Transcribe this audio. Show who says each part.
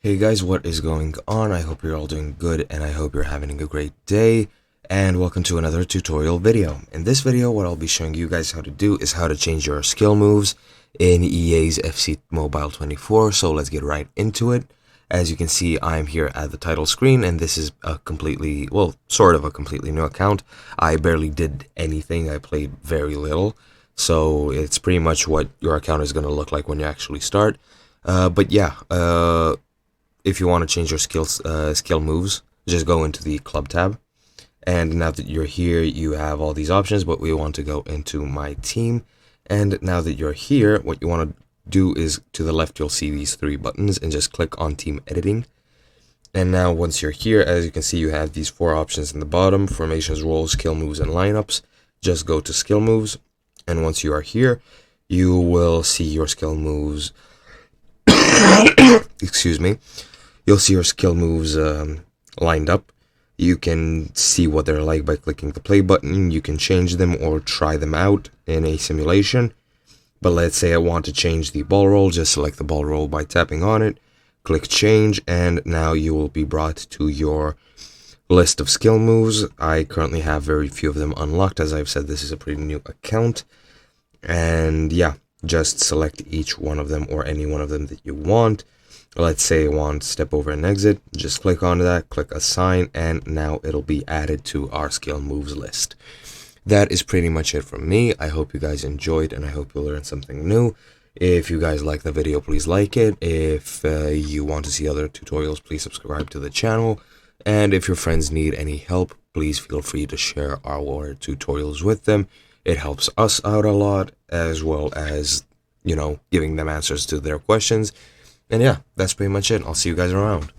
Speaker 1: Hey guys, what is going on? I hope you're all doing good and I hope you're having a great day, and welcome to another tutorial video. In this video, what I'll be showing you guys how to do is how to change your skill moves in EA's FC Mobile 24. So let's get right into it. As you can see, I'm here at the title screen, and this is a completely, well, sort of a completely new account. I barely did anything. I played very little. So it's pretty much what your account is going to look like when you actually start. But yeah, if you want to change your skill moves, just go into the club tab. And now that you're here, you have all these options, but we want to go into my team. And now that you're here, what you want to do is to the left, you'll see these three buttons and just click on team editing. And now once you're here, as you can see, you have these four options in the bottom: formations, roles, skill moves, and lineups. Just go to skill moves. And once you are here, you will see your skill moves. Excuse me. You'll see your skill moves lined up. You can see what they're like by clicking the play button. You can change them or try them out in a simulation. But let's say I want to change the ball roll. Just select the ball roll by tapping on it. Click change, and now you will be brought to your list of skill moves. I currently have very few of them unlocked. As I've said, this is a pretty new account. And yeah, just select each one of them or any one of them that you want. Let's say I want step over and exit. Just click on that, click assign, and now it'll be added to our skill moves list. That is pretty much it from me. I hope you guys enjoyed, and I hope you learned something new. If you guys like the video, please like it. If you want to see other tutorials, please subscribe to the channel. And if your friends need any help, please feel free to share our tutorials with them. It helps us out a lot, as well as, giving them answers to their questions. And yeah, that's pretty much it. I'll see you guys around.